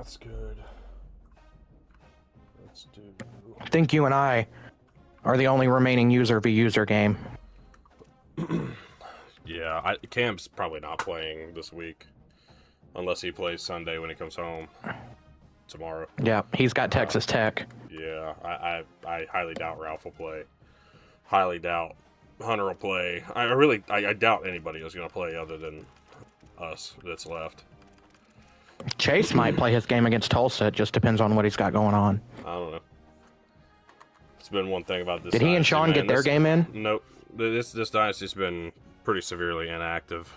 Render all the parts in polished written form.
That's good. Let's do... I think you and I are the only remaining user v user game. Yeah, Cam's probably not playing this week. Unless he plays Sunday when he comes home. Tomorrow. Yeah, he's got Texas Tech. Yeah, I highly doubt Ralph will play. Highly doubt Hunter will play. I doubt anybody is going to play other than us that's left. Chase might play his game against Tulsa. It just depends on what he's got going on. I don't know. It's been one thing about this. Did he and Sean get their game in? Nope. This Dynasty's been pretty severely inactive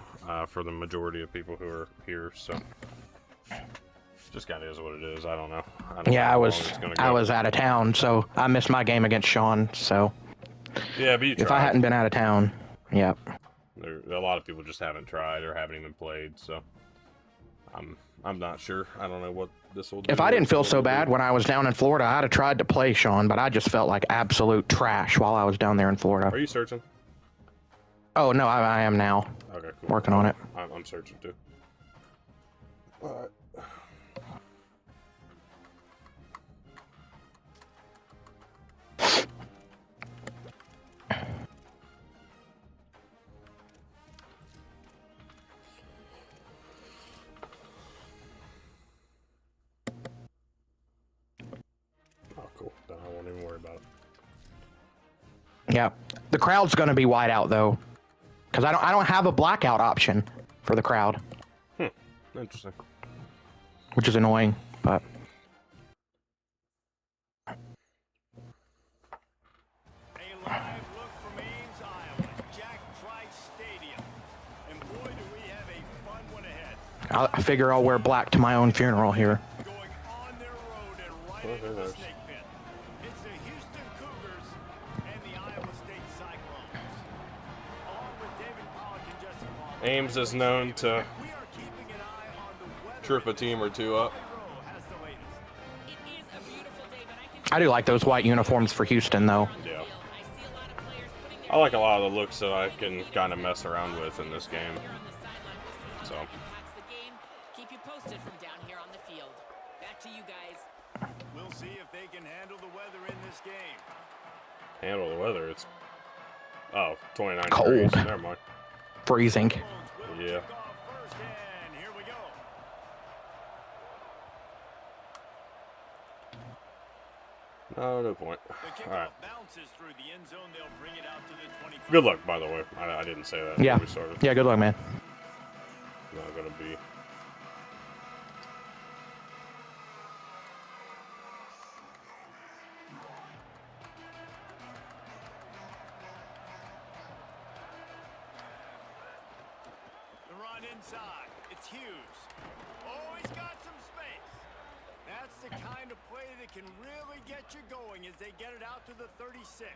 for the majority of people who are here. So just kind of is what it is. I don't know. Yeah, I was out of town, so I missed my game against Sean. So yeah, but you tried. If I hadn't been out of town, yeah. A lot of people just haven't tried or haven't even played. So I'm not sure. I don't know what this will do. If I didn't feel so bad when I was down in Florida, I'd have tried to play Sean, but I just felt like absolute trash while I was down there in Florida. Are you searching? Oh, no, I am now. Okay, cool. Working on it. I'm searching too. Alright. Oh, cool. Then I won't even worry about it. Yeah, the crowd's gonna be white out though, because I don't have a blackout option for the crowd. Interesting. Which is annoying, but. A live look from Ames, Iowa, Jack Trice Stadium, and boy, do we have a fun one ahead. I figure I'll wear black to my own funeral here. Going on their road and right into the snake pit. It's the Houston Cougars and the Iowa State Cyclones. Along with David Pollock and Jesse Paul. Ames is known to We are keeping an eye on the weather. trip a team or two up. Has the latest. It is a beautiful day, but I can I do like those white uniforms for Houston though. Yeah. I see a lot of players putting their I like a lot of the looks that I can kind of mess around with in this game. there on the sideline to see So. what impacts the game. Keep you posted from down here on the field. Back to you guys. We'll see if they can handle the weather in this game. Handle the weather. It's 29 Cold. degrees. Never mind. Freezing. Will Yeah. kick off first, and here we go. No point. The kickoff All right. bounces through the end zone. They'll bring it out to the 25. Good luck, by the way. I didn't say that Yeah. before we started. Yeah, good luck, man. Not gonna be. The run inside. It's Hughes. Oh, he's got some space. That's the kind of play that can really get you going as they get it out to the 36.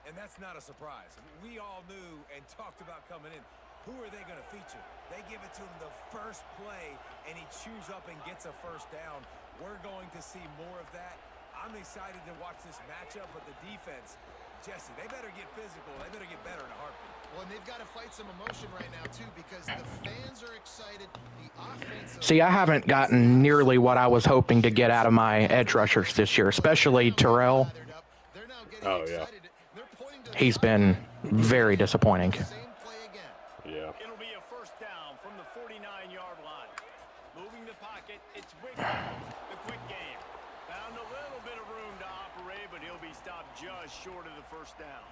And that's not a surprise. We all knew and talked about coming in. Who are they going to feature? They give it to him the first play, and he chews up and gets a first down. We're going to see more of that. I'm excited to watch this matchup, but the defense, Jesse, they better get physical. They better get better in a heartbeat. Well, and they've got to fight some emotion right now, too, because the fans are excited. The offense... See, I haven't gotten nearly what I was hoping to get out of my edge rushers this year, especially Terrell. Oh, yeah. He's been very disappointing. Yeah. It'll be a first down from the 49-yard line. Moving the pocket, it's Wiggins. The quick game. Found a little bit of room to operate, but he'll be stopped just short of the first down.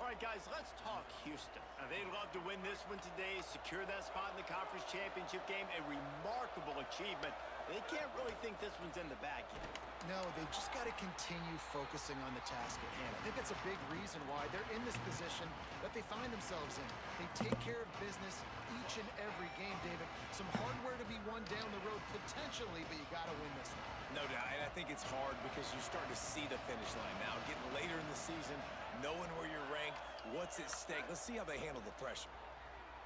All right, guys, let's talk Houston. Now, they'd love to win this one today, secure that spot in the conference championship game, a remarkable achievement. They can't really think this one's in the bag yet. No, they've just got to continue focusing on the task at hand. I think that's a big reason why they're in this position that they find themselves in. They take care of business each and every game, David. Some hardware to be won down the road potentially, but you got to win this one. No doubt, and I think it's hard because you start to see the finish line now. Getting later in the season, knowing where you're ranked, what's at stake. Let's see how they handle the pressure.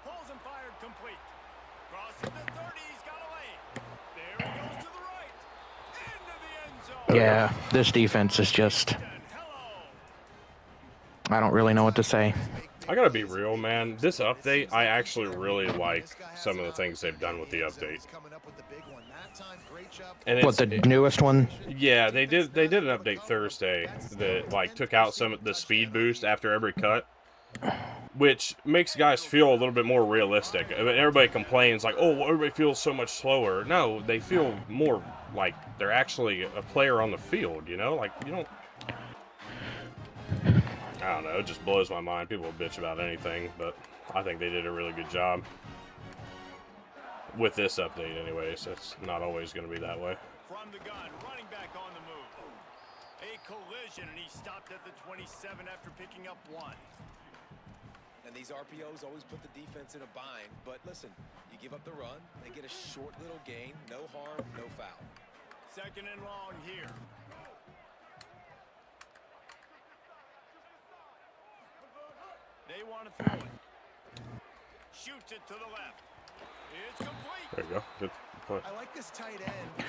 Pulls and fired complete. Crosses the 30, he's got a lane. There he goes to the right. Into the end zone. Yeah, this defense is just... I don't really know what to say. I gotta be real, man. This update, I actually really like some of the things they've done with the update. And What, the newest one? yeah, they did an update Thursday that like took out some of the speed boost after every cut, which makes guys feel a little bit more realistic. I mean, everybody complains like, "Oh, everybody feels so much slower." No, they feel more like they're actually a player on the field. You know, like you don't. I don't know. It just blows my mind. People bitch about anything, but I think they did a really good job with this update. Anyways, it's not always going to be that way. From the gun, running back on the move. A collision, and he stopped at the 27 after picking up 1. And these RPOs always put the defense in a bind. But listen, you give up the run, they get a short little gain, no harm, no foul. 2nd and long here. They want to throw it. Shoots it to the left. It's complete. There you go. Good play. I like this tight end.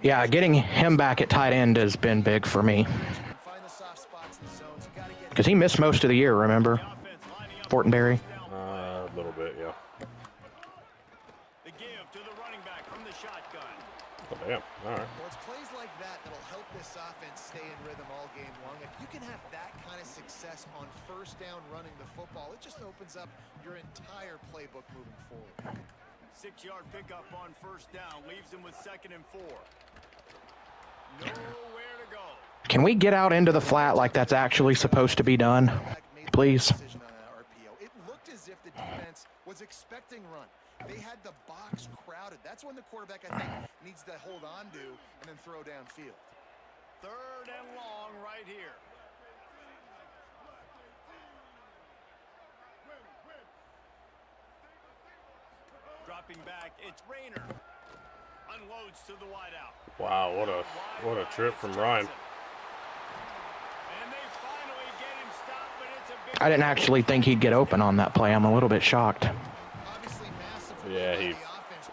Yeah, getting him back at tight end has been big for me. Because he missed most of the year, remember? Fortenberry. A little bit, yeah. The give to the running back from the shotgun. Oh, damn. All right. Well, it's plays like that that'll help this offense stay in rhythm all game long. If you can have that kind of success on 1st down running the football, it just opens up your entire playbook moving forward. 6-yard pickup on 1st down leaves him with 2nd and 4. Nowhere to go. Can we get out into the flat like that's actually supposed to be done? Please. It looked as if the defense was expecting run. They had the box crowded. That's when the quarterback, I think, needs to hold on to and then throw downfield. 3rd and long right here. Dropping back, it's Rayner. Unloads to the wideout. Wow, what a trip from Ryan. And they finally get him stopped, but it's a big I didn't actually think he'd get open on that play. I'm a little bit shocked. Yeah, he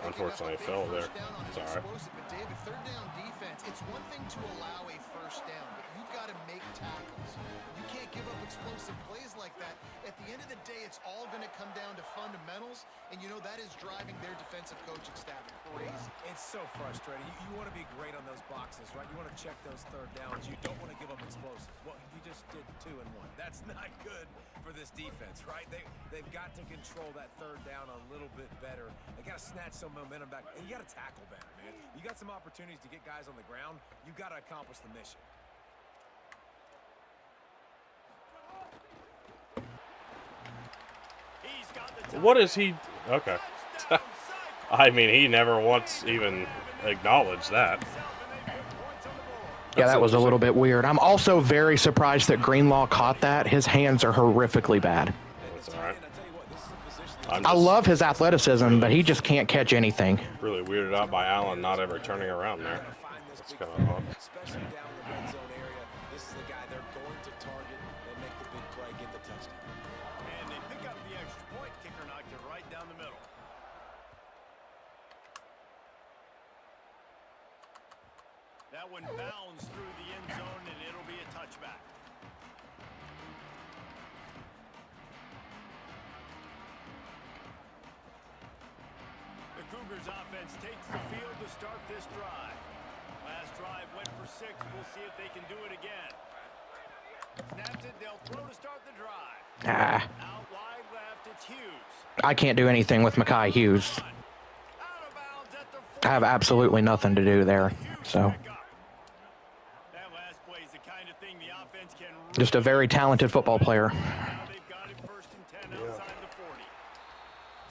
unfortunately fell there. It's all right. But David, 3rd down defense, it's one thing to allow a 1st down, but you've got to make tackles. You can't give up explosive plays like that. At the end of the day, it's all going to come down to fundamentals, and you know that is driving their defensive coaching staff crazy. It's so frustrating. You want to be great on those boxes, right? You want to check those 3rd downs. You don't want to give up explosives. Well, you just did 2 and 1. That's not good for this defense, right? They've got to control that 3rd down a little bit better. They got to snatch some momentum back, and you got to tackle better, man. You got some opportunities to get guys on the ground. You got to accomplish the mission. He's got the What is he? Okay. I mean, he never once even acknowledged that. Yeah, that was a little bit weird. I'm also very surprised that Greenlaw caught that. His hands are horrifically bad. That's all right. I love his athleticism, but he just can't catch anything. Really weirded out by Allen not ever turning around there. That's kind of odd. Especially down in the red zone area. This is the guy they're going to target and make the big play, get the touchdown. And they pick up the extra point. Kicker knocked it right down the middle. That one bounds through the end zone, and it'll be a touchback. The Cougars offense takes the field to start this drive. Last drive went for 6. We'll see if they can do it again. Snaps it, they'll throw to start the drive. Out wide left, it's Hughes. I can't do anything with Mekhi Hughes. Out of bounds at the I have absolutely nothing to do there. So, that last play is the kind of thing the offense can just a very talented football player. Now they've got him 1st and 10 outside the 40.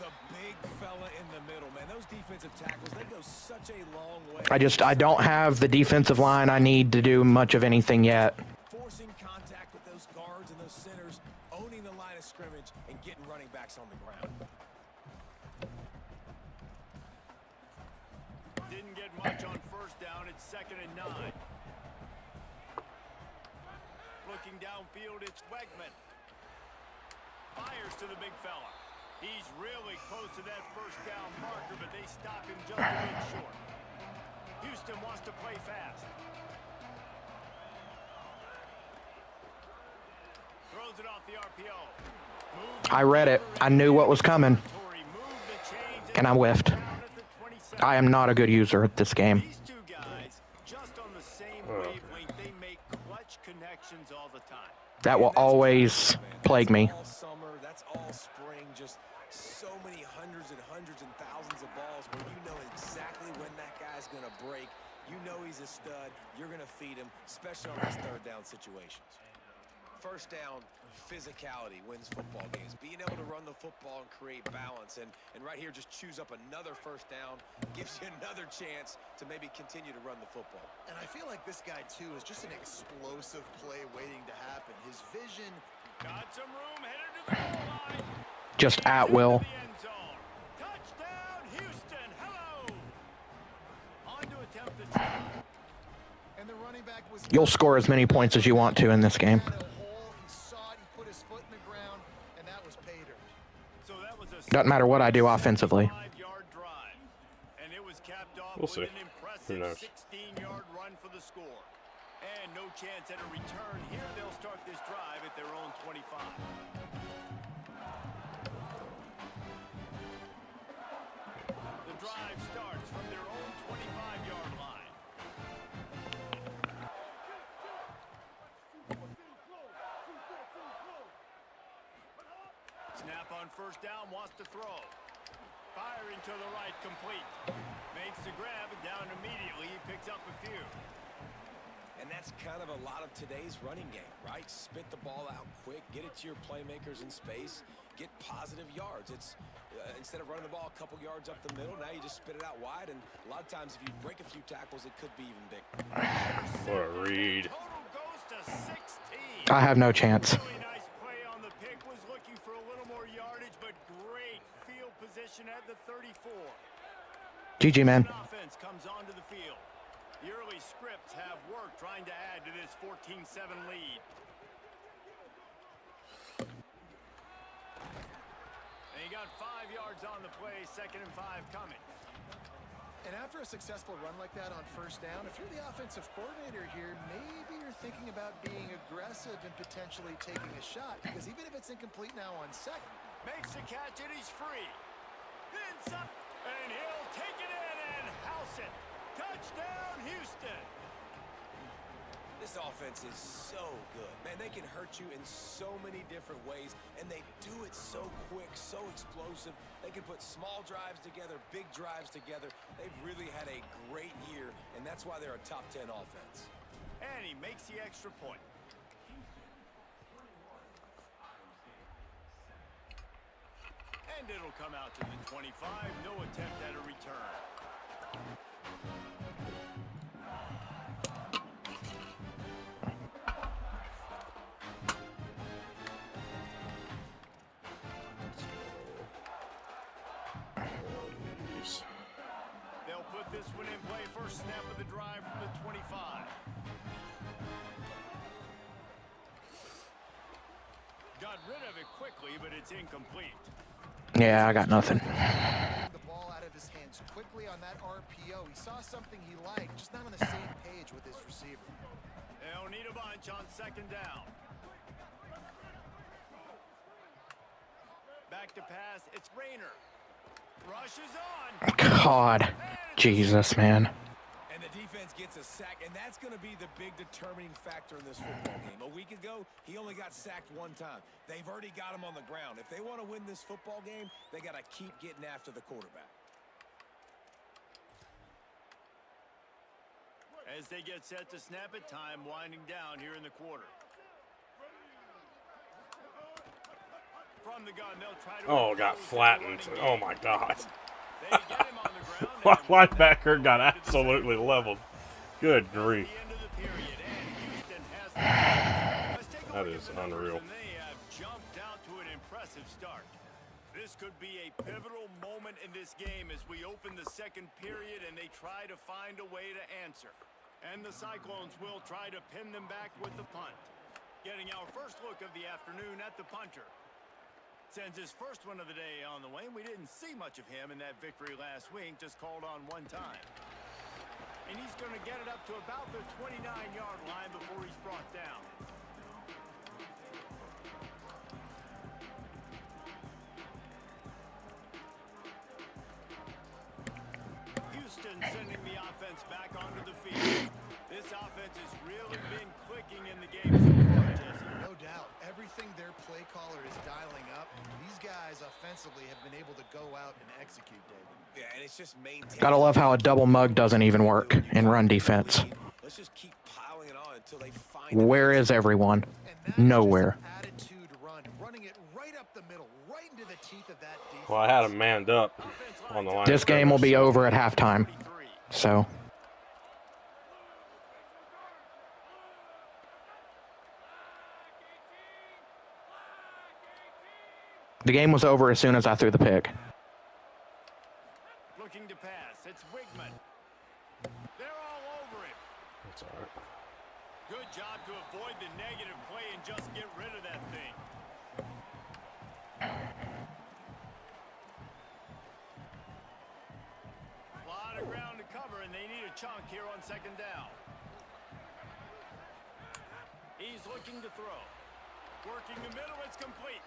The big fella in the middle, man. Those defensive tackles, they go such a long way. I don't have the defensive line I need to do much of anything yet. Forcing contact with those guards and those centers, owning the line of scrimmage, and getting running backs on the ground. Didn't get much on 1st down. It's 2nd and 9. Looking downfield, it's Wegman. Fires to the big fella. He's really close to that 1st down marker, but they stop him just a bit short. Houston wants to play fast. Throws it off the RPO. I read it. I knew what was coming. And I whiffed. I am not a good user at this game. These two guys, just on the same wavelength, they make clutch connections all the time. That will always plague me. All summer, that's all spring, just so many hundreds and thousands of balls where you know exactly when that guy's going to break. You know he's a stud. You're going to feed him, especially on these third down situations. First down, physicality wins football games. Being able to run the football and create balance. And right here, just choose up another first down. Gives you another chance to maybe continue to run the football. And I feel like this guy, too, is just an explosive play waiting to happen. His vision... Got some room, headed to the goal line. Just at will. Touchdown, Houston. Hello. On to attempt the try. And the running back was... You'll score as many points as you want to in this game. Doesn't matter what I do offensively. We'll see. Who knows? 16-yard run for the score. And no chance at a return here. They'll start this drive at their own 25. The drive starts from their own 25-yard line. Snap on first down, wants to throw. Firing to the right, complete. Makes the grab and down immediately. He picks up a few. And that's kind of a lot of today's running game, right? Spit the ball out quick, get it to your playmakers in space, get positive yards. It's instead of running the ball a couple yards up the middle, now you just spit it out wide. And a lot of times, if you break a few tackles, it could be even bigger. What a read. Total goes to 16. I have no chance. Really nice play on the pick. Was looking for a little more yardage, but great field position at the 34. GG, man. Offense comes onto the field. The early scripts have worked trying to add to this 14-7 lead. And he got 5 yards on the play, 2nd and 5 coming. And after a successful run like that on first down, if you're the offensive coordinator here, maybe you're thinking about being aggressive and potentially taking a shot, because even if it's incomplete now on second. Makes the catch and he's free. Inside, and he'll take it in and house it. Touchdown, Houston. This offense is so good. Man, they can hurt you in so many different ways, and they do it so quick, so explosive. They can put small drives together, big drives together. They've really had a great year, and that's why they're a top 10 offense. And he makes the extra point. And it'll come out to the 25. No attempt at a return. They'll put this one in play. First snap of the drive from the 25. Got rid of it quickly, but it's incomplete. Yeah, I got nothing. The ball out of his hands quickly on that RPO. He saw something he liked, just not on the same page with his receiver. They'll need a bunch on 2nd down. Back to pass. It's Rayner. Rushes on. God. Jesus, man. And the defense gets a sack, and that's going to be the big determining factor in this football game. A week ago, he only got sacked 1 time. They've already got him on the ground. If they want to win this football game, they got to keep getting after the quarterback. As they get set to snap it, time winding down here in the quarter. From the gun, they'll try to... Oh, got flattened. Oh, my God. They get him on the ground. Linebacker got absolutely leveled. Good grief. That is unreal. They have jumped out to an impressive start. This could be a pivotal moment in this game as we open the 2nd period and they try to find a way to answer. And the Cyclones will try to pin them back with the punt. Getting our first look of the afternoon at the punter. Sends his first one of the day on the way. We didn't see much of him in that victory last week, just called on 1 time. And he's going to get it up to about the 29-yard line before he's brought down. run, sending the offense back onto the field. This offense has really been clicking in the game so far, Jesse. No doubt. Everything their play caller is dialing up, these guys offensively have been able to go out and execute, David. Yeah, and it's just maintaining. Gotta love how a double mug doesn't even work in run defense. Let's just keep piling it on until they find Where is everyone? And that is Nowhere. just an attitude run, running it right up the middle, right into the teeth of that defense. Well, I had him manned up on the line. This of game will be scrimmage. over at halftime. So, the game was over as soon as I threw the pick. Looking to pass. It's Wigman. They're all over him. That's all right. Good job to avoid the negative play and just get rid of that thing. A lot of ground to cover, and they need a chunk here on second down. He's looking to throw. Working the middle, it's complete.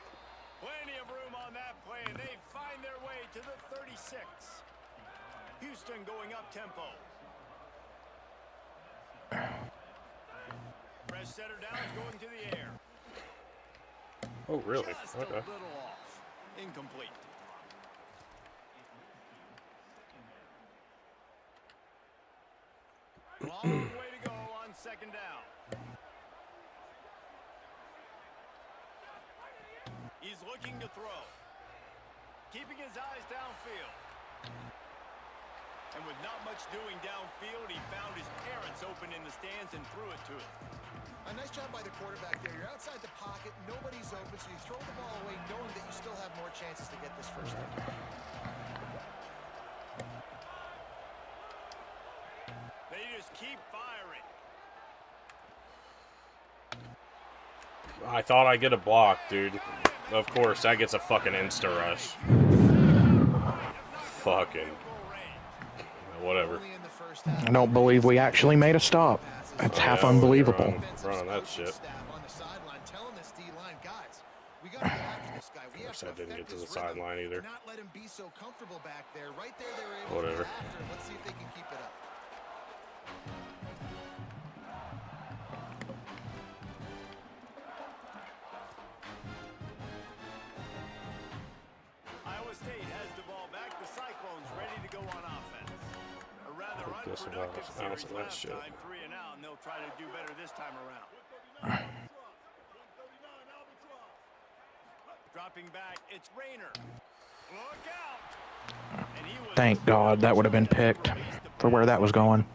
Plenty of room on that play, and they find their way to the 36. Houston going up tempo. Fresh setter down, going to the air. Oh, really? Just Okay. a little off. Incomplete. Long way to go on second down. He's looking to throw. Keeping his eyes downfield. And with not much doing downfield, he found his parents open in the stands and threw it to him. A nice job by the quarterback there. You're outside the pocket, nobody's open, so you throw the ball away knowing that you still have more chances to get this first down. They just keep firing. I thought I'd get a block, dude. Of course, that gets a fucking insta rush. Fucking. Whatever. Only in the first half. I don't believe we actually made a stop. That's half Yeah, unbelievable. Running that shit. Staff on the sideline telling this D-line, guys, we got to get after this guy. We have Course, I to didn't affect get to his the rhythm, sideline either. Not let him be so comfortable back there. Right there, they were able Whatever. to get after him. Let's see if they can keep it up. Iowa State has the ball back. The Cyclones ready to go on offense. A rather This is unproductive about series that last shit. time, 3 and out, and they'll try to do better this time around. Dropping back, it's Rayner. Look out! And he was Thank God that would have been picked for where that was going.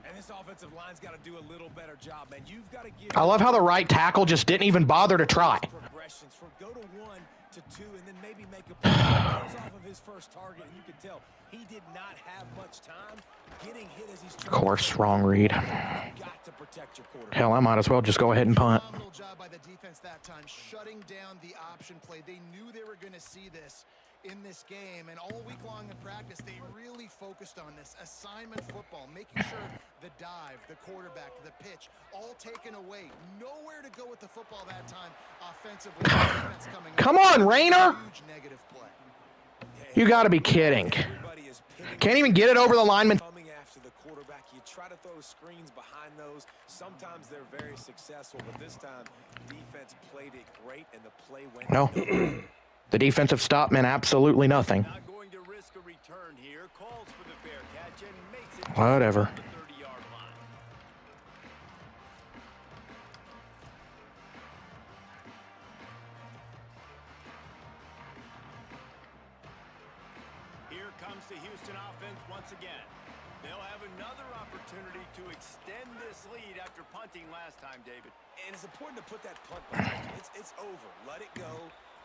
And this offensive line's got to do a little better job, man. You've got to give. I love how the right tackle just didn't even bother to try. Progressions from go to 1 to 2, and then maybe make a play. Goes off of his first target, and you can tell he did not have much time getting hit as he's. Of course, wrong read. Got to protect your quarterback. Hell, I might as well just go ahead and punt. Phenomenal job by the defense that time, shutting down the option play. They knew they were going to see this in this game, and all week long in practice, they really focused on this assignment football, making sure the dive, the quarterback, the pitch, all taken away. Nowhere to go with the football that time offensively. Defense coming Come up. on, Rayner! Huge negative play. You got to be kidding. Everybody is pitting Can't even get it over the lineman. coming after the quarterback. You try to throw screens behind those. Sometimes they're very successful, but this time defense played it great and the play went. No. The defensive stop meant absolutely nothing. Not going to risk a return here. Calls for the fair catch and makes it Whatever. to the 30-yard line. Here comes the Houston offense once again. They'll have another opportunity to extend this lead after punting last time, David. And it's important to put that punt behind you. It's over. Let it go.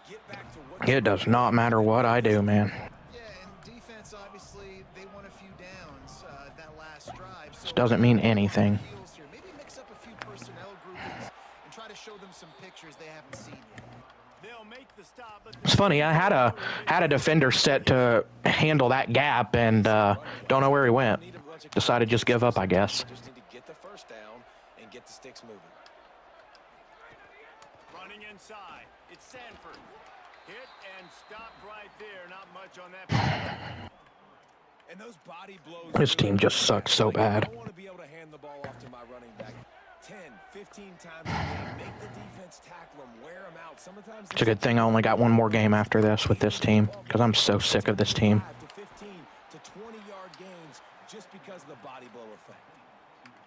Get back to what It does not matter what I do, man. Yeah, and defense, obviously, they won a few downs that last drive. So This doesn't mean anything. heels here. Maybe mix up a few personnel groupings and try to show them some pictures they haven't seen yet. They'll make the stop, but It's funny. I had a defender set to handle that gap, and don't know where he went. Decided to just give up, I guess. Just need to get the first down and get the sticks moving. running inside. It's Sanford. Hit and stopped right there. Not much on that. And those body blows. This team just sucks so bad. I want to be able to hand the ball off to my running back 10, 15 times a game. Make the defense tackle them, wear them out. Sometimes It's a good thing I only got one more game after this with this team, because I'm so sick of this team. 5 to 15 to 20-yard gains just because of the body blow effect.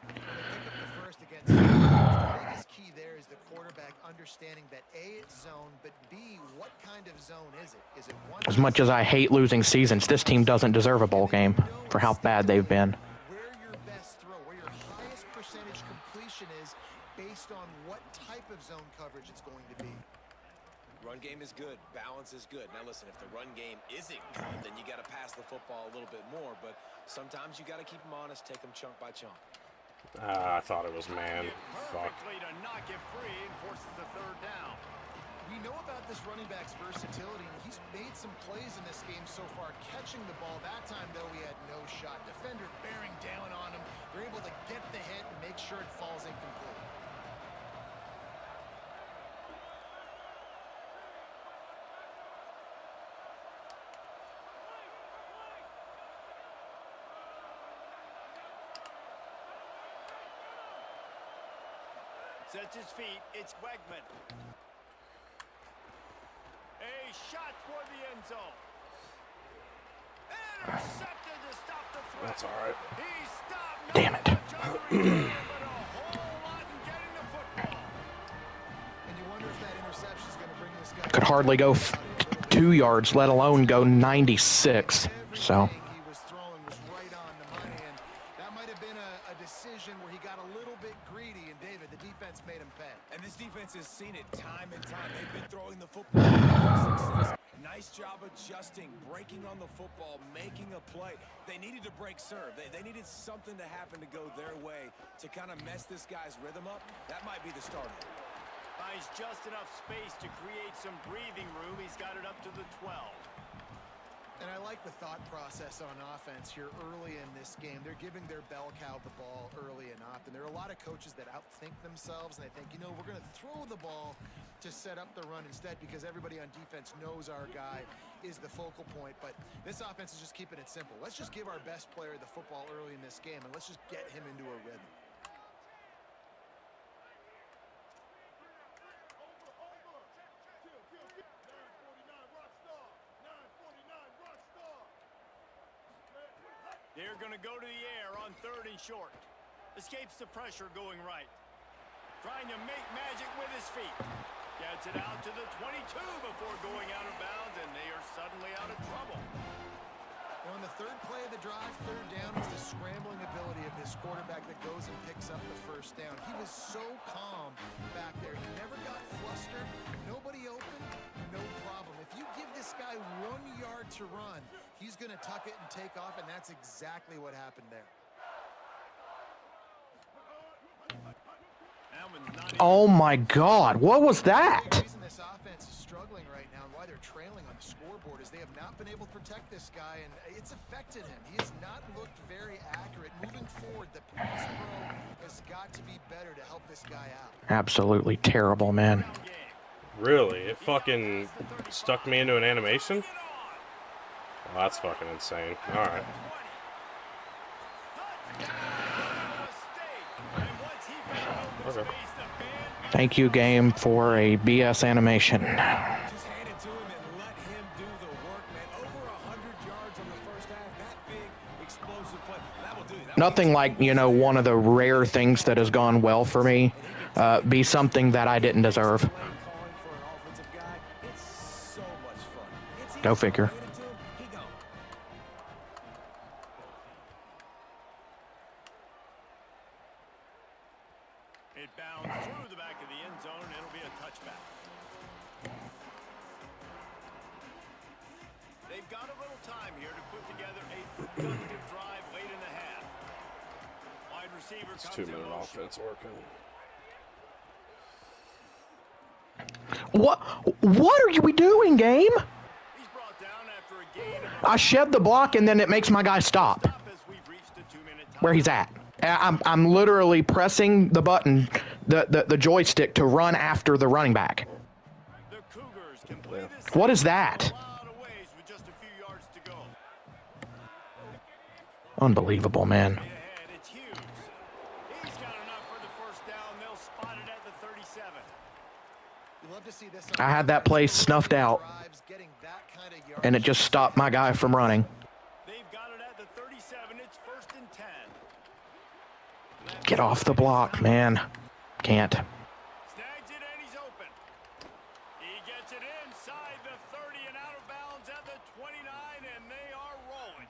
Pick up the first against the biggest key there is the quarterback understanding that A, it's zone, but B, what kind of zone is it? Is it one? As much as I hate losing seasons, this team doesn't deserve a bowl game for how bad they've been. Where your best throw, where your highest percentage completion is based on what type of zone coverage it's going to be. Run game is good. Balance is good. Now listen, if the run game isn't good, then you got to pass the football a little bit more. But sometimes you got to keep them honest, take them chunk by chunk. I thought it was man. Fuck. Perfectly to knock it free and forces the third down. We know about this running back's versatility, and he's made some plays in this game so far, catching the ball. That time, though, he had no shot. Defender bearing down on him. They're able to get the hit and make sure it falls incomplete. Sets his feet. It's Wegman. A shot for the end zone. Intercepted to stop the threat. That's all right. He stopped. Damn it. But a whole lot in getting the football. And you wonder if that interception is going to bring this guy. Could hardly go 2 yards, let alone go 96. So. He was throwing was right on the money, and that might have been a decision where he got a little bit greedy, and David, the defense made him pay. And this defense has seen it time and time. They've been throwing the football with success. Nice job adjusting, breaking on the football, making a play. They needed to break serve. They needed something to happen to go their way to kind of mess this guy's rhythm up. That might be the starter. Finds just enough space to create some breathing room. He's got it up to the 12. And I like the thought process on offense here early in this game. They're giving their bell cow the ball early and often. There are a lot of coaches that outthink themselves, and they think, you know, we're going to throw the ball to set up the run instead because everybody on defense knows our guy is the focal point. But this offense is just keeping it simple. Let's just give our best player the football early in this game, and let's just get him into a rhythm. They're going to go to the air on 3rd and short. Escapes the pressure going right. Trying to make magic with his feet. Gets it out to the 22 before going out of bounds, and they are suddenly out of trouble. Now, on the third play of the drive, 3rd down is the scrambling ability of this quarterback that goes and picks up the 1st down. He was so calm back there. He never got flustered. Nobody open, no problem. If you give this guy 1 yard to run, he's going to tuck it and take off, and that's exactly what happened there. Oh my God, what was that? The reason this offense is struggling right now and why they're trailing on the scoreboard is they have not been able to protect this guy, and it's affected him. He has not looked very accurate. Moving forward, the pass pro has got to be better to help this guy out. Absolutely terrible, man. Really? It fucking stuck me into an animation? Well, that's fucking insane. Alright. Okay. Thank you, game, for a BS animation. Just hand it to him and let him do the work, man. Over 100 yards in the first half. That big, explosive play. That will do. Nothing like, you know, one of the rare things that has gone well for me be something that I didn't deserve. Go figure. It bounds through the back of the end zone, and it'll be a touchback. They've got a little time here to put together a productive drive late in the half. Wide receiver It's comes in 2-minute motion. offense working. What are we doing, game? He's brought down after a gain of I shed the block and then it makes my guy stop as we've reached the 2-minute time. where he's at. I'm literally pressing the button, the joystick to run after the running back. The Cougars can play this What is that? a lot of ways with just a few yards to go. Unbelievable, man. Ahead, it's Hughes. He's got enough for the first down. They'll spot it at the 37. You love to see this I had that play snuffed out, drives, getting that kind of yardage. and it just stopped my guy from running. They've got it at the 37. It's 1st and 10. Get off the block, man. Can't. Snags it and he's open. He gets it inside the 30 and out of bounds at the 29, and they are rolling.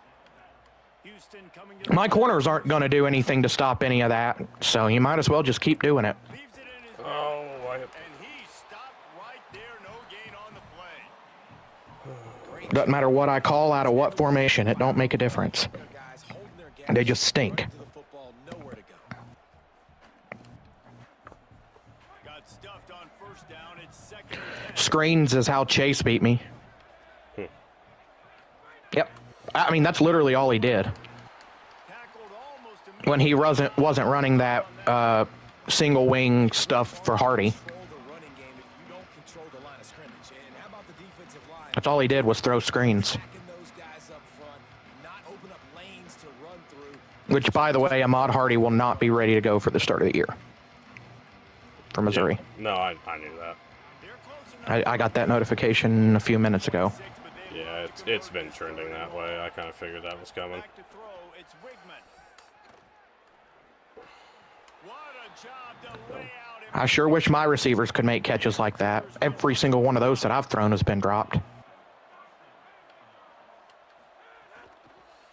Houston coming to My corners aren't going to do anything to stop any of that, so you might as well just keep doing it. leaves it in his Oh, and he stopped right there. No gain on the play. Doesn't matter what I call out of what formation. It don't make a difference. Guys holding their gas. They just stink. To the football, nowhere to go. Got stuffed on 1st down. It's 2nd and 10. Screens is how Chase beat me. Yep. I mean, that's literally all he did. Tackled almost When he wasn't running that single wing stuff for Hardy. Control the running game if you don't control the line of scrimmage. And how about the defensive line? That's all he did was throw screens. Backing those guys up front, not open up lanes to run through. Which, by the way, Ahmad Hardy will not be ready to go for the start of the year for Missouri. No, I knew that. They're close enough. I got that notification a few minutes ago. Yeah, it's been trending that way. I kind of figured that was coming. Back to throw. It's Wigman. What a job to lay out. I sure wish my receivers could make catches like that. Every single one of those that I've thrown has been dropped.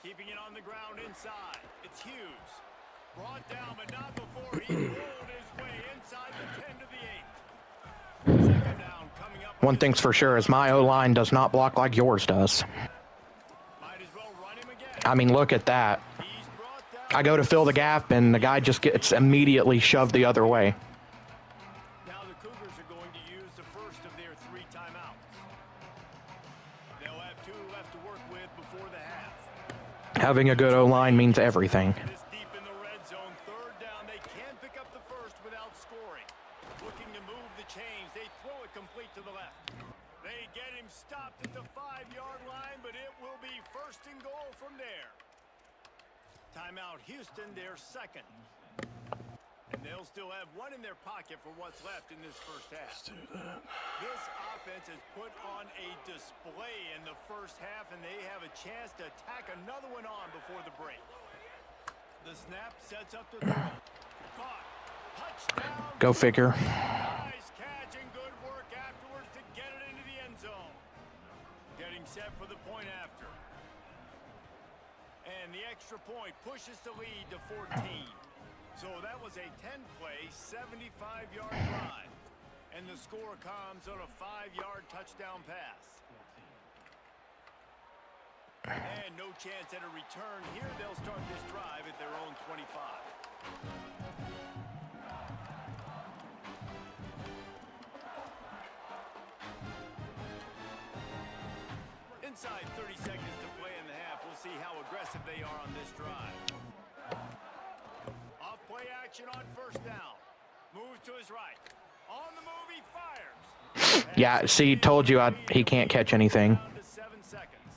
Keeping it on the ground inside. It's Hughes. Brought down, but not before he rolled his way inside the 10 to the 8. 2nd down coming up. One thing's for sure is my O-line does not block like yours does. Might as well run him again. I mean, look at that. He's brought down. I go to fill the gap, and the guy just gets immediately shoved the other way. Now the Cougars are going to use the first of their 3 timeouts. They'll have 2 left to work with before the half. Having a good O-line means everything. This deep in the red zone, 3rd down. They can't pick up the first without scoring. Looking to move the chains. They throw it complete to the left. They get him stopped at the 5-yard line, but it will be 1st and goal from there. Timeout Houston, their 2nd. And they'll still have 1 in their pocket for what's left in this first half. Let's do that. This offense has put on a display in the first half, and they have a chance to tack another one on before the break. The snap sets up the throw. Caught. Touchdown. Go figure. Nice catch and good work afterwards to get it into the end zone. Getting set for the point after. And the extra point pushes the lead to 14. So that was a 10-play, 75-yard drive. And the score comes on a 5-yard touchdown pass. And no chance at a return here. They'll start this drive at their own 25. Inside 30 seconds to play in the half. We'll see how aggressive they are on this drive. Off play action on 1st down. Moves to his right. On the move, he fires. Yeah, see, told you he can't catch anything. Down to 7 seconds.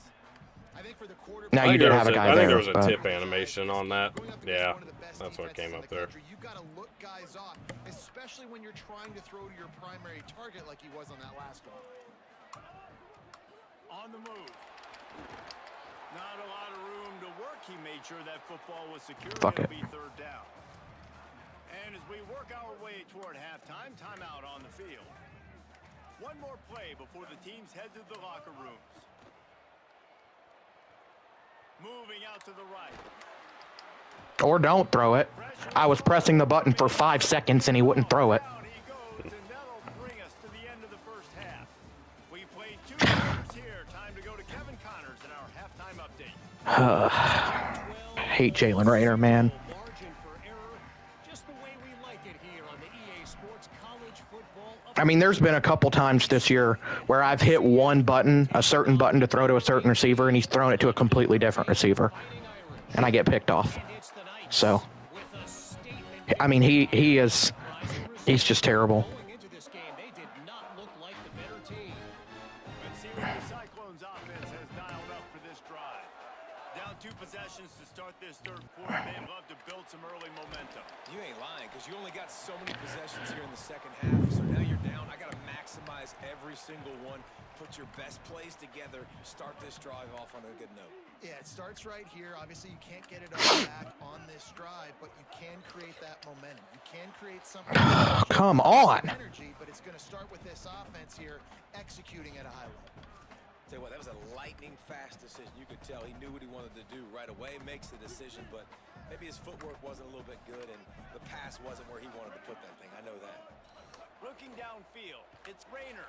I think for the quarterback, Now you did have a guy I think there there. was a but- tip animation on that. going up against Yeah, one of the best that's what defenses came in up the there. country, you got to look guys off, especially when you're trying to throw to your primary target like he was on that last one. On the move. Not a lot of room to work. He made sure that football was secure. Fuck It'll it. be 3rd down. And as we work our way toward halftime, timeout on the field. One more play before the teams head to the locker rooms. Moving out to the right. Or don't throw it. I was pressing the button for 5 seconds, and he wouldn't throw it. Down he goes, and that'll bring us to the end of the first half. We played 2 quarters here. Time to go to Kevin Connors in our halftime update. Hate Jalen Raynor, man. Margin for error, just the way we like it here on the EA Sports College Football I mean, there's been a couple times this year where I've hit one button, a certain button to throw to a certain receiver, and he's thrown it to a completely different receiver, and I get picked off. So, I mean, he's just terrible. going into this game. They did not look like the better team. Let's see what the Cyclones offense has dialed up for this drive. Down Down 2 possessions to start this third quarter. They'd love to build some early momentum. You ain't lying, because you only got so many possessions here in the second half. So now you're down. I got to maximize every single one. Put your best plays together. Start this drive off on a good note. Yeah, it starts right here. Obviously, you can't get it all back on this drive, but you can create that momentum. You can create something. Come on. Energy, but it's going to start with this offense here, executing at a high level. Tell you what, that was a lightning fast decision. You could tell he knew what he wanted to do right away. Makes the decision, but maybe his footwork wasn't a little bit good, and the pass wasn't where he wanted to put that thing. I know that. Looking downfield, it's Rayner.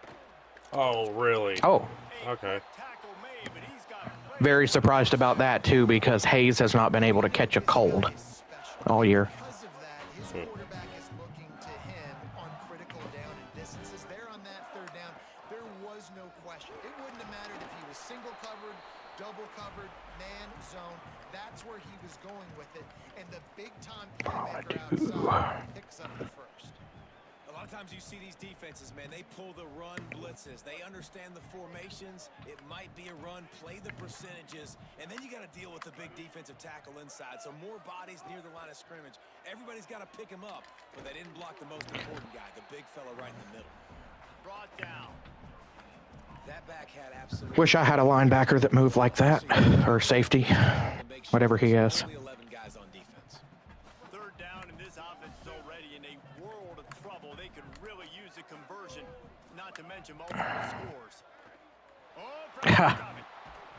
Oh, really? Oh, Okay. Tackle made, but he's got very surprised about that, too, because Hayes has not been able to catch a cold all year. Because of that, his quarterback is looking to him on critical down and distances. There on that third down, there was no question. It wouldn't have mattered if he was single covered, double covered, man, zone. That's where he was going with it. And the big-time playmaker outside picks up the first. A lot of times you see these defenses, man, they pull the run blitzes. They understand the formations. It might be a run, play the percentages, and then you got to deal with the big defensive tackle inside. So more bodies near the line of scrimmage. Everybody's got to pick him up, but they didn't block the most important guy, the big fella right in the middle. brought down. That back had absolutely. Wish I had a linebacker that moved like that, or safety, whatever he is. Only 11 guys on defense. Third down, and this offense is already in a world of trouble. They could really use a conversion, not to mention multiple scores. Oh, pressure coming.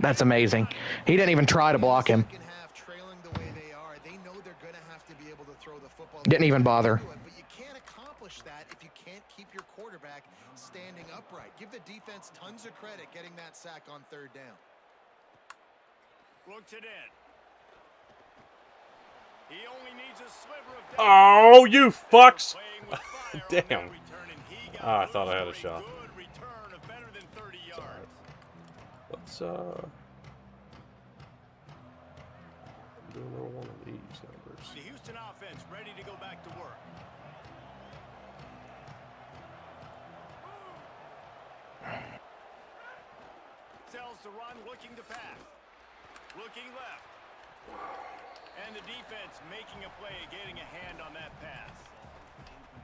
That's amazing. He didn't even try to block him. Second half, trailing the way they are, they know they're going to have to be able to throw the football. Didn't even bother. But you can't accomplish that if you can't keep your quarterback standing upright. Give the defense tons of credit getting that sack on third down. Looks it in. He only needs a sliver of depth. Oh, you fucks! Playing with fire on Damn. that return, and he got Ah, I thought I had a loose shot. for good return of better than 30 yards. Let's do another one of these numbers. The Houston offense ready to go back to work. Sells the run, looking to pass. Looking left. And the defense making a play, getting a hand on that pass.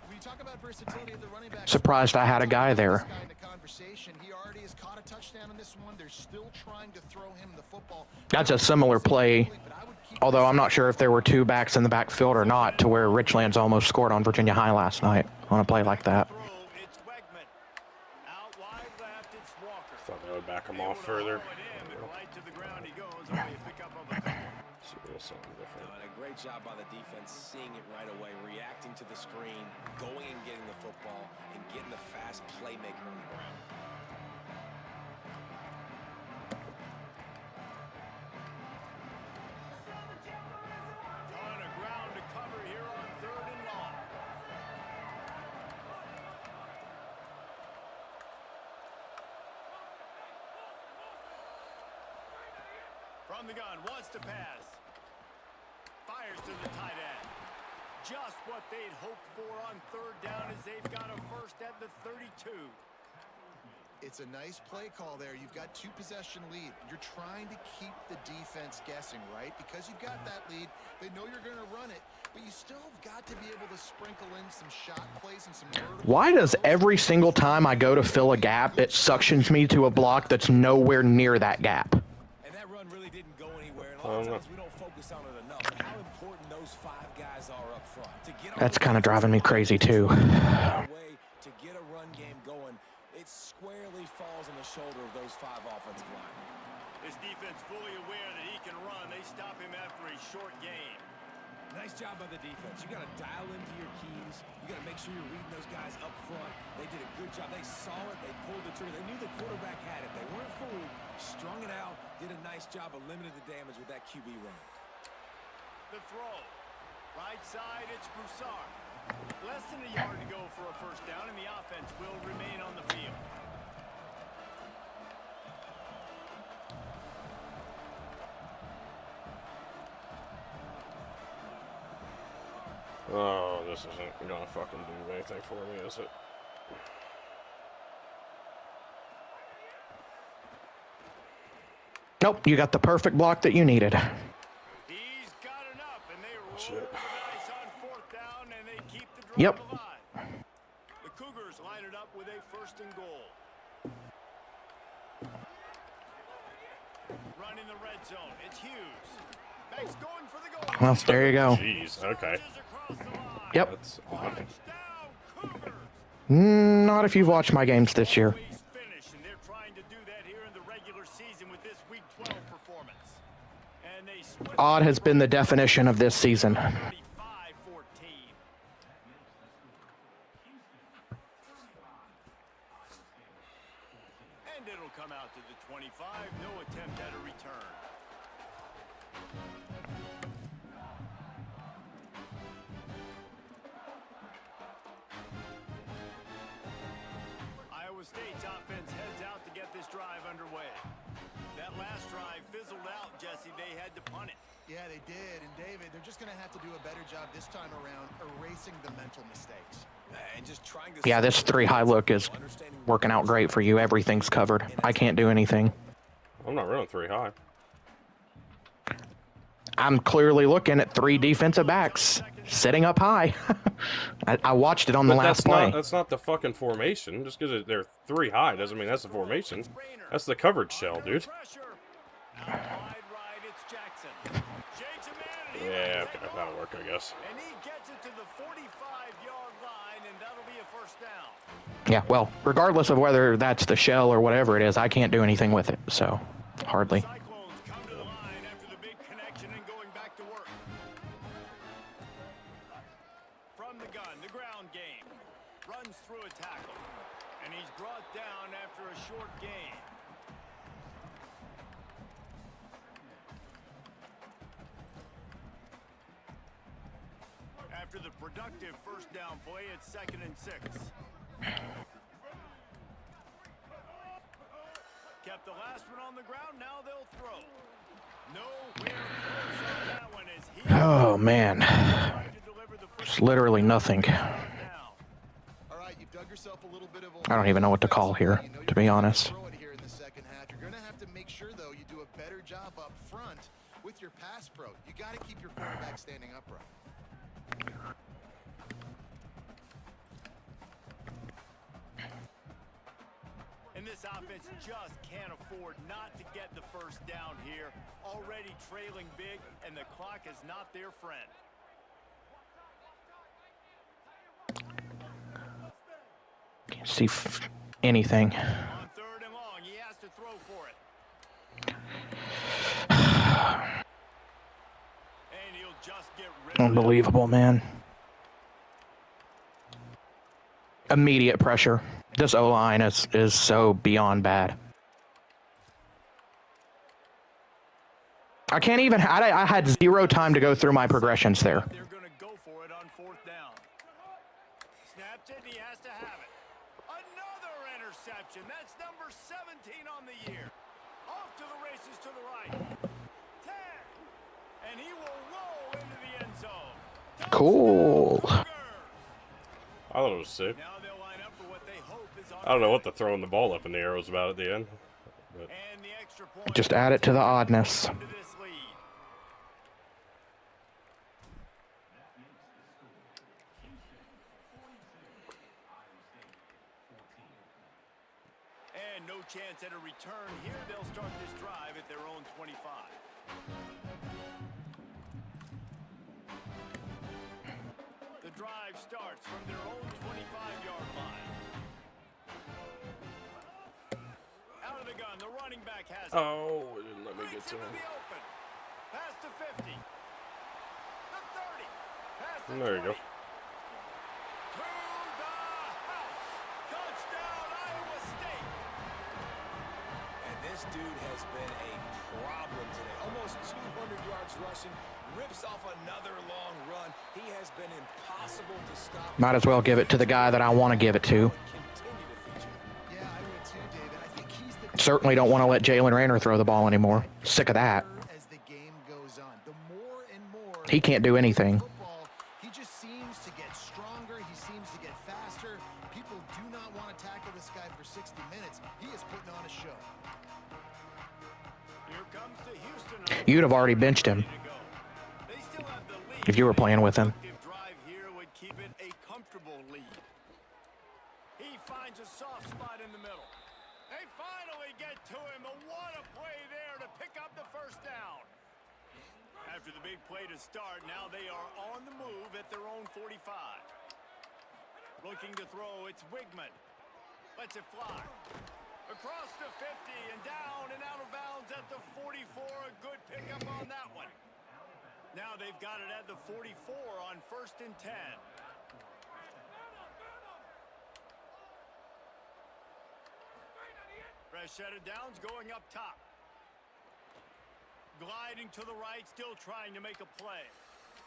When you talk about versatility of the running back, Surprised I had a guy there. This guy in the conversation, he already has caught a touchdown on this one. They're still trying to throw him the football. That's a similar play, although I'm not sure if there were two backs in the backfield or not, to where Richlands almost scored on Virginia High last night on a play like that. Throw, it's Wegman. Out wide left, it's Walker. Thought that would back him off further. Able to haul it in, but right to the ground he goes. Only a pickup of a couple. See a little something different. And a great job by the defense, seeing it right away, reacting to the screen, going and getting the football, and getting the fast playmaker on the ground. Ton of ground to cover here on third and long. From the gun, wants to pass. Fires to the tight end. Just what they'd hoped for on third down as they've got a first at the 32. It's a nice play call there. You've got two possession lead. You're trying to keep the defense guessing, right? Because you've got that lead, they know you're going to run it, but you still have got to be able to sprinkle in some shot plays and some vertical. Why does every single time I go to fill a gap, it suctions me to a block that's nowhere near that gap? And that run really didn't go anywhere. And a lot of times we don't focus on it enough. How important those five guys are up front. To get That's kind of driving me crazy, too. way to get a run game going, it squarely falls on the shoulder of those five offensive linemen. This defense fully aware that he can run. They stop him after a short gain. Nice job by the defense. You got to dial into your keys. You got to make sure you're reading those guys up front. They did a good job. They saw it. They pulled the trigger. They knew the quarterback had it. They weren't fooled. Strung it out. Did a nice job of limiting the damage with that QB run. The throw. Right side, it's Broussard. Less than a yard to go for a first down, and the offense will remain on the field. Oh, this isn't gonna fucking do anything for me, is it? Nope, you got the perfect block that you needed. He's got enough, and they roll Shit. the dice on 4th down, and they keep the drive Yep. alive. The Cougars line it up with a 1st and goal. Running the red zone, it's Hughes. Banks going for the goal. Well, there you go. Jeez, okay. Charges across the line. Yep. That's odd. Touchdown, Cougars. Not if you've watched my games this year. Always finish, and they're trying to do that here in the regular season with this Week 12 performance. And they split Odd has been the definition of this season. 35-14. And it'll come out to the 25. No attempt at a return. Iowa State's offense heads out to get this drive underway. That last drive fizzled out, Jesse. They had to punt it. Yeah, they did. And David, they're just going to have to do a better job this time around erasing the mental mistakes. And just trying to Yeah, this 3 high look is working out great for you. Everything's covered. I can't do anything. I'm not running 3 high. I'm clearly looking at 3 defensive backs sitting up high. I watched it on the But last play. that's not the fucking formation. Just because they're 3 high doesn't mean that's the formation. That's the coverage shell, dude. Pressure. Out wide right, it's Jackson. Shakes him in, and he Yeah, will okay, take that'll off. work, I guess. And he gets it to the 45-yard line, and that'll be a 1st down. Yeah, well, regardless of whether that's the shell or whatever it is, I can't do anything with it. So, hardly. Cyclones come to the line after the big connection and going back to work. From the gun, the ground game. Runs through a tackle. And he's brought down after a short gain. After the productive 1st down play, it's 2nd and 6. Kept the last one on the ground, now they'll throw. Nowhere close on that one as he Oh, man. tried to deliver the It's literally nothing. down. All right, you've dug yourself a little bit of I don't even know what to call here, You know to be you're gonna honest. throw it here in the 2nd half. You're going to have to make sure, though, you do a better job up front with your pass pro. You got to keep your quarterback standing upright. And this offense just can't afford not to get the 1st down here. Already trailing big, and the clock is not their friend. Can't see anything. On 3rd and long, he has to throw for it. And he'll just get rid of it. Unbelievable, man. Immediate pressure. This O-line is so beyond bad. I can't even... I had 0 time to go through my progressions there. They're going to go for it on 4th down. Snaps it, and he has to have it. Another interception. That's number 17 on the year. Off to the races to the right. 10. And he will roll into the end zone. Cool. Cougars. I thought it was sick. Now they'll line up for what they hope is on I don't know what the throwing the ball up in the air was about at the end. But and the extra point. Just add it to the oddness. Into this lead. And no chance at a return here. They'll start this drive at their own 25. The drive starts from their own 25-yard line. Out of the gun, the running back has it. oh, it didn't let me get Breaks to into him. the open. Pass to 50. The 30. Pass to There you go. 20. To the house. Touchdown, Iowa State. And this dude has been a problem today. Almost 200 yards rushing. Rips off another long run. He has been impossible to stop. Might as well give it to the guy that I want to give it to. Continue to feature. Yeah, I would too, David. I think he's the Certainly don't want to let Jalen Rayner throw the ball anymore. Sick of that. as the game goes on. The more and more He can't do anything. football, he just seems to get stronger. He seems to get faster. People do not want to tackle this guy for 60 minutes. He is putting on a show. Here comes comes to Houston. You'd have already benched him They still have the lead. if you were playing with him. Productive drive here would keep it a comfortable lead. He finds a soft spot in the middle. They finally get to him. And what a play there to pick up the first down. After the big play to start, now they are on the move at their own 45. Looking to throw, it's Wigman. Lets it fly. Across the 50 and down and out of bounds at the 44. A good pickup on that one. Now they've got it at the 44 on 1st and 10. Fresh set of downs going up top. Gliding to the right, still trying to make a play.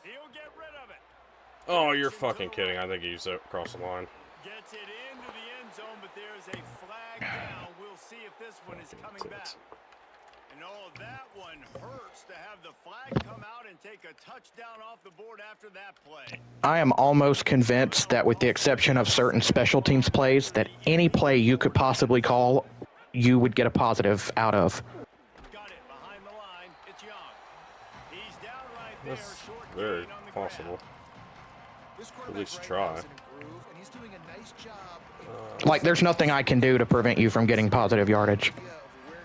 He'll get rid of it. Oh, you're fucking kidding. I think he used it across the line. Gets it into the end zone, but there's a flag down. We'll see if this one is coming back. And oh, that one hurts to have the flag come out and take a touchdown off the board after that play. I am almost convinced that with the exception of certain special teams plays, that any play you could possibly call, you would get a positive out of. Got it behind the line. It's Young. He's down right there. That's Short very gain on the grab. possible. This At least quarterback right now try. is in a groove, and he's doing a nice job. Like, there's nothing I can do to prevent you from getting positive yardage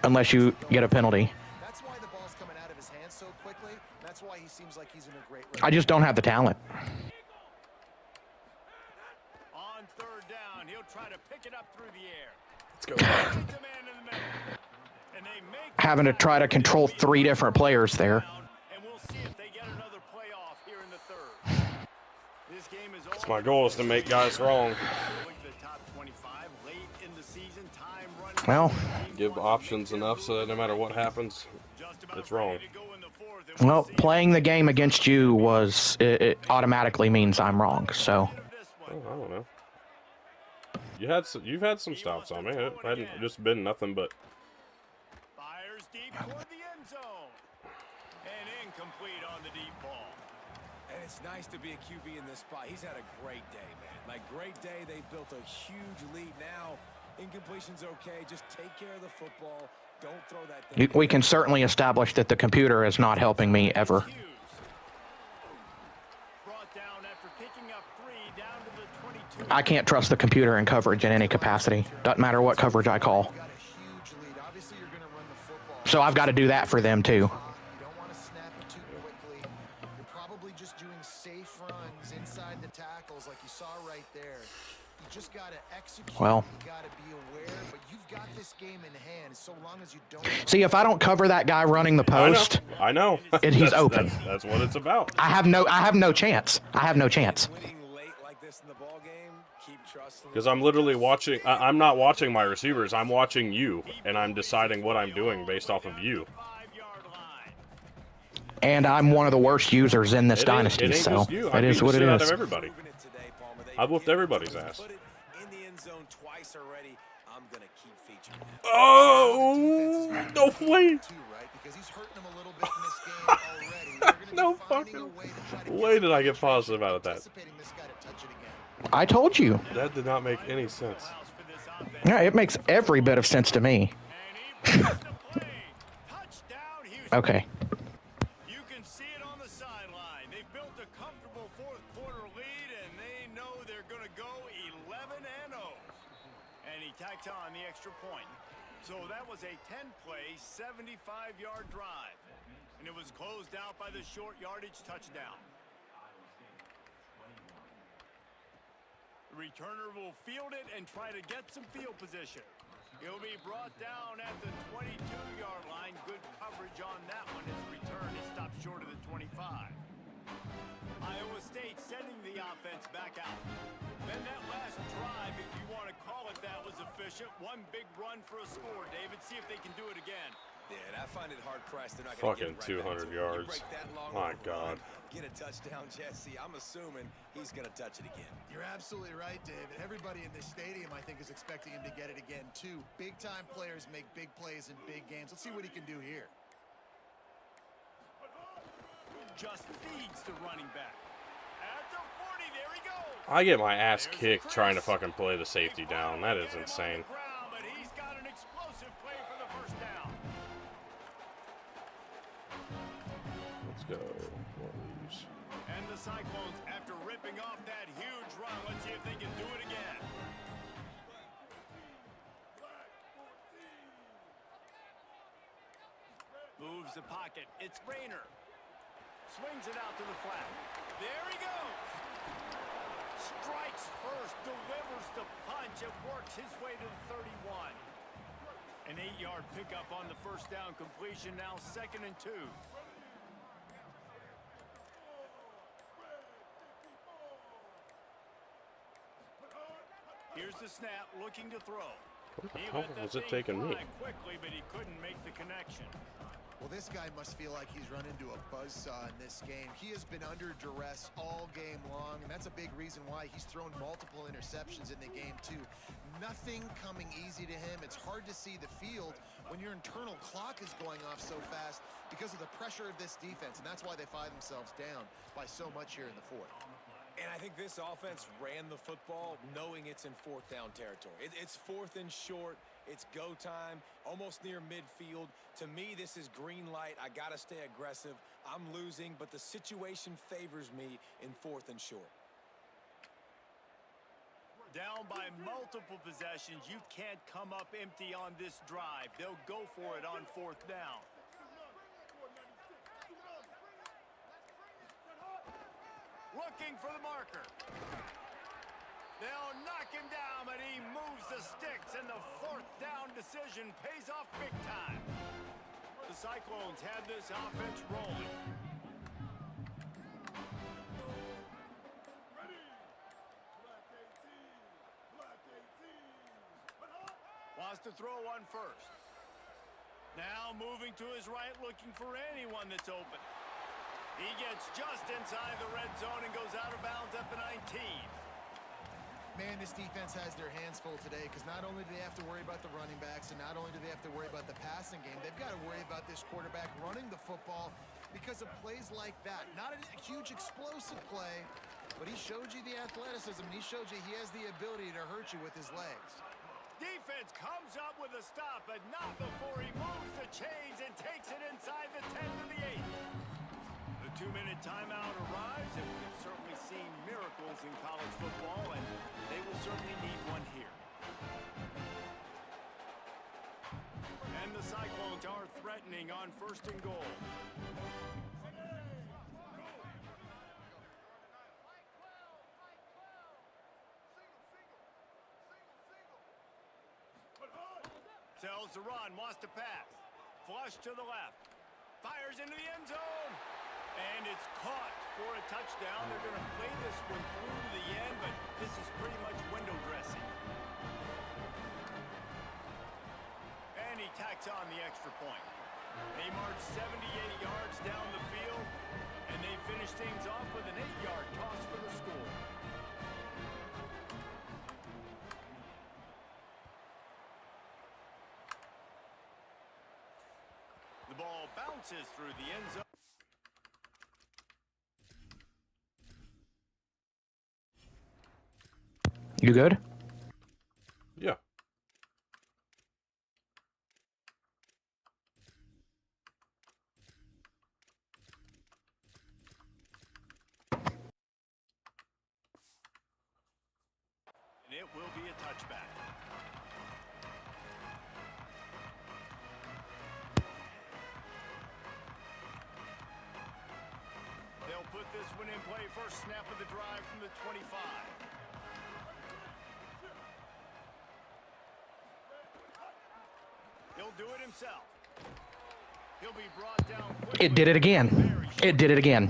unless you get a penalty. That's why the ball's coming out of his hands so quickly. That's why he seems like he's in a great I just don't have the talent. On 3rd down, he'll try to pick it up through the air. Let's go. Finds a man in the middle. And they make Having to try to control 3 different players there. and we'll see if they get another play off here in the 3rd. This game is That's my goal, is to make guys wrong. the top 25 late in the season. Time running. Well, Give options enough so that no matter what happens, Just about it's wrong. ready to go in the 4th, and well, we'll see playing the game against you was, it automatically means I'm wrong, so. this Oh, one. I don't know. You've had some stops on me. It hadn't just been nothing but. Fires deep toward the end zone. And incomplete on the deep ball. And it's nice to be a QB in this spot. He's had a great day, man. Like, great day. They built a huge lead. Now, incompletion's okay. Just take care of the football. Don't throw that thing. We can certainly establish that the computer is not helping me ever. Hughes. Brought down after picking up 3 down to the 22. I can't trust the computer in coverage in any capacity. Doesn't matter what coverage I call. Got a huge lead. Obviously, you're going to run the football. So I've got to do that for them too. You don't want to snap it too quickly. You're probably just doing safe runs inside the tackles like you saw right there. You just got to execute. Well. You got to be aware, but you've got this game in hand so long as you don't. See, if I don't cover that guy running the post, I know. And he's open. That's what it's about. I have no chance. I have no chance. Winning late like this in the ball game, keep trusting. Because I'm literally watching. I'm not watching my receivers. I'm watching you, and I'm deciding what I'm doing based off of you. 5-yard line. And I'm one of the worst users in this It dynasty, ain't so just you. it I is beat the what it shit out of is. everybody. Moving it today, Palmer. They I've whooped did everybody's it. ass. Put it in the end zone twice already. I'm gonna keep featuring that. Oh no way! Too, right? Because he's hurting them a little bit in this game already. They're gonna No be finding fucking a way to try to way get did some I get penetration, positive out of that. anticipating this guy to touch it again. I told you. That did not make any sense. Allows for this offense. Yeah, it makes every bit of sense to me. And he breaks the play. Touchdown, Houston. Okay. You can see it on the sideline. They've built a comfortable 4th quarter lead, and they know they're going to go 11-0. And he tacks on the extra point. So that was a 10-play, 75-yard drive. And it was closed out by the short yardage touchdown. The returner will field it and try to get some field position. He'll be brought down at the 22-yard line. Good coverage on that one. His return is stopped short of the 25. Iowa State sending the offense back out. Then that last drive, if you want to call it that, was efficient. One big run for a score, David. See if they can do it again. Yeah, and I find it hard-pressed. They're not gonna Fucking get right back to 200 it. You yards. break that long My of a God. run, get a touchdown, Jesse. I'm assuming he's going to touch it again. You're absolutely right, David. Everybody in this stadium, I think, is expecting him to get it again, too. Big-time players make big plays in big games. Let's see what he can do here. Just feeds the running back. At the 40, there he goes. I get my ass kicked trying to fucking play the safety down. That is insane. But he's got an explosive play for the first down. go. Lose. And the Cyclones, after ripping off that huge run, let's see if they can do it again. Moves the pocket. It's Rayner. Swings it out to the flat. There he goes. Strikes first, delivers the punch. It works his way to the 31. An 8-yard pickup on the first down completion. Now 2nd and 2. Here's the snap, looking to throw. How was it taking me? Quickly, but he couldn't make the connection. Well, this guy must feel like he's run into a buzzsaw in this game. He has been under duress all game long, and that's a big reason why he's thrown multiple interceptions in the game, too. Nothing coming easy to him. It's hard to see the field when your internal clock is going off so fast because of the pressure of this defense, and that's why they find themselves down by so much here in the fourth. And I think this offense ran the football knowing it's in 4th down territory. It's 4th and short. It's go time, almost near midfield. To me, this is green light. I got to stay aggressive. I'm losing, but the situation favors me in 4th and short. Down by multiple possessions. You can't come up empty on this drive. They'll go for it on 4th down. Looking for the marker. They'll knock him down, but he moves the sticks, and the 4th down decision pays off big time. The Cyclones had this offense rolling. Wants to throw one first. Now moving to his right, looking for anyone that's open. He gets just inside the red zone and goes out of bounds at the 19. Man, this defense has their hands full today because not only do they have to worry about the running backs and not only do they have to worry about the passing game, they've got to worry about this quarterback running the football because of plays like that. Not a huge explosive play, but he showed you the athleticism, and he showed you he has the ability to hurt you with his legs. Defense comes up with a stop, but not before he moves the chains and takes it inside the 10 to the 8. The 2-minute timeout arrives, and we've certainly seen miracles in college football, and they will certainly need one here. And the Cyclones are threatening on 1st and goal. Tells the run, wants to pass. Flush to the left. Fires into the end zone. And it's caught for a touchdown. They're going to play this one through to the end, but this is pretty much window dressing. And he tacks on the extra point. They march 78 yards down the field, and they finish things off with an 8-yard toss for the score. The ball bounces through the end zone. You good? Yeah. And it will be a touchback. They'll put this one in play. First snap of the drive from the 25. He'll do it himself. He'll be brought down quickly. It did it again. It did it again.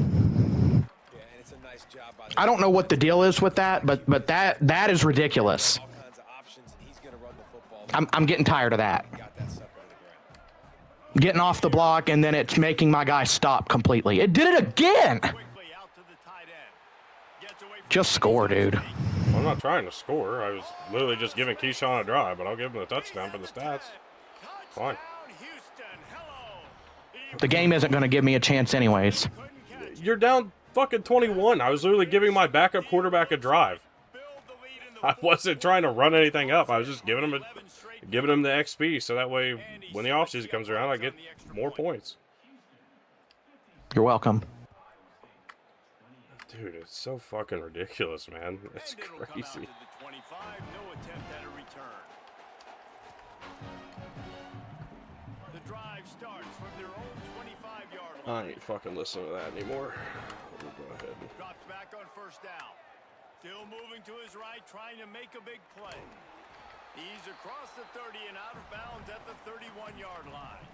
Yeah, and it's a nice job by I don't know what the deal is with that, but that is ridiculous. all kinds of options, and he's going to run the football. I'm getting tired of that. Got that stuff out of the ground. Getting off the block, and then it's making my guy stop completely. It did it again. Quickly out to the tight end. Gets away from Just score, dude. Well, I'm not trying to score. I was literally just giving Keyshawn a drive, but I'll give him a touchdown for the stats. Fine. Touchdown, Houston. Hello. The game isn't going to give me a chance anyways. Couldn't catch it. You're down fucking 21. I was literally giving my backup quarterback a drive. Build the lead in the I wasn't trying to run anything up. I was just giving him 11 straight giving him the XP, so that way when the offseason comes around, I get more points. You're welcome. Dude, it's so fucking ridiculous, man. It's And it'll come out to crazy. the 25. No attempt at a return. The drive starts from their own 25-yard line. I ain't fucking listening to that anymore. We'll go ahead. Drops back on first down. Still moving to his right, trying to make a big play. He's across the 30 and out of bounds at the 31-yard line.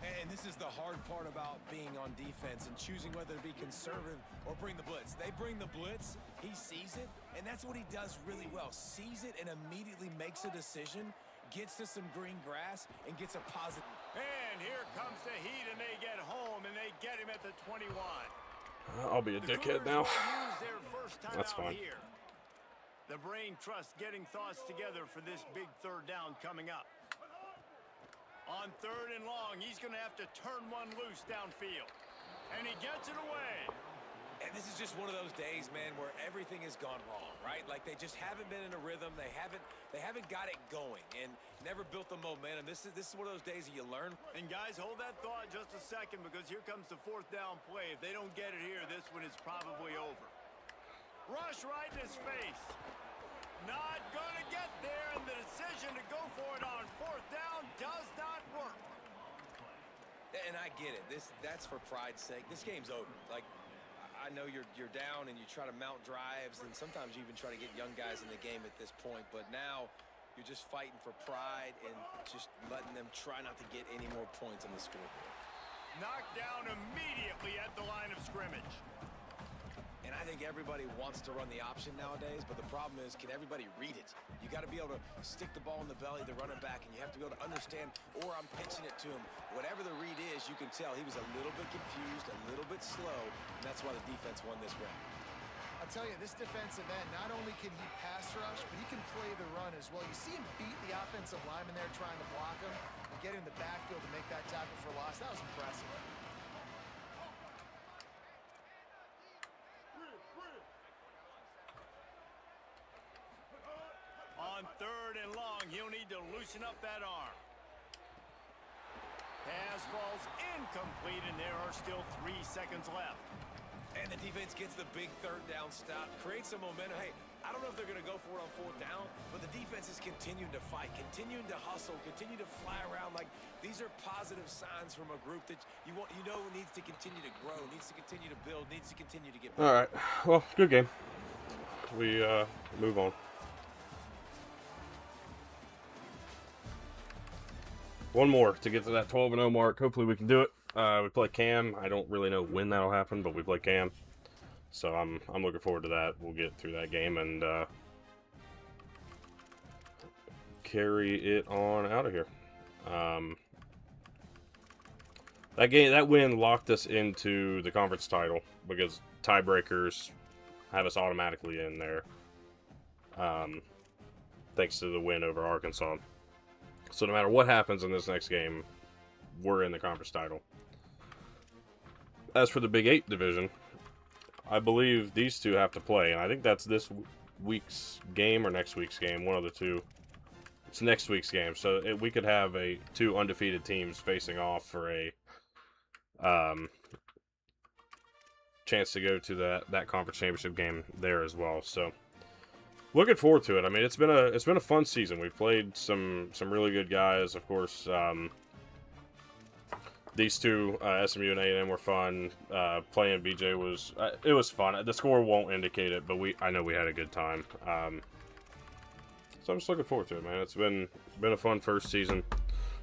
And this is the hard part about being on defense and choosing whether to be conservative or bring the blitz. They bring the blitz, he sees it, and that's what he does really well. Sees it and immediately makes a decision, gets to some green grass, and gets a positive. And here comes the heat, and they get home, and they get him at the 21. I'll be a The dickhead Cougars now. will use their first time That's out fine. here. The brain trust getting thoughts together for this big third down coming up. On third and long, he's going to have to turn one loose downfield. And he gets it away. And this is just one of those days, man, where everything has gone wrong, right? Like they just haven't been in a rhythm. They haven't got it going and never built the momentum. This is one of those days that you learn. And guys, hold that thought just a second, because here comes the fourth down play. If they don't get it here, this one is probably over. Rush right in his face. Not going to get there, and the decision to go for it on fourth down does not work. And I get it. That's for pride's sake. This game's over. Like, I know you're down and you try to mount drives, and sometimes you even try to get young guys in the game at this point. But now you're just fighting for pride and just letting them try not to get any more points on the scoreboard. Knocked down immediately at the line of scrimmage. And I think everybody wants to run the option nowadays, but the problem is, can everybody read it? You got to be able to stick the ball in the belly of the running back, and you have to be able to understand, or I'm pitching it to him. Whatever the read is, you can tell he was a little bit confused, a little bit slow, and that's why the defense won this round. I'll tell you, this defensive end, not only can he pass rush, but he can play the run as well. You see him beat the offensive lineman there trying to block him and get in the backfield to make that tackle for loss. That was impressive. On third and long, he'll need to loosen up that arm. Pass falls incomplete, and there are still 3 seconds left. And the defense gets the big third down stop, creates some momentum. Hey, I don't know if they're going to go for it on fourth down, but the defense is continuing to fight, continuing to hustle, continue to fly around. Like, these are positive signs from a group that you know needs to continue to grow, needs to continue to build, needs to continue to get better. All right. Well, good game. We move on. One more to get to that 12-0 mark. Hopefully we can do it. We play Cam. I don't really know when that'll happen, but we play Cam. So I'm looking forward to that. We'll get through that game and carry it on out of here. That win locked us into the conference title because tiebreakers have us automatically in there. Thanks to the win over Arkansas. So no matter what happens in this next game, we're in the conference title. As for the Big 8 division, I believe these two have to play, and I think that's this week's game or next week's game, one of the two. It's next week's game, so we could have two undefeated teams facing off for a chance to go to that conference championship game there as well. So looking forward to it. I mean, it's been a fun season. We've played some really good guys, of course. These two, SMU and A&M, were fun. Playing BJ was fun. The score won't indicate it, but I know we had a good time. So I'm just looking forward to it, man. It's been a fun first season.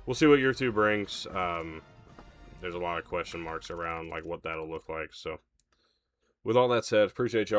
We'll see what year 2 brings. There's a lot of question marks around like what that'll look like. So with all that said, appreciate y'all.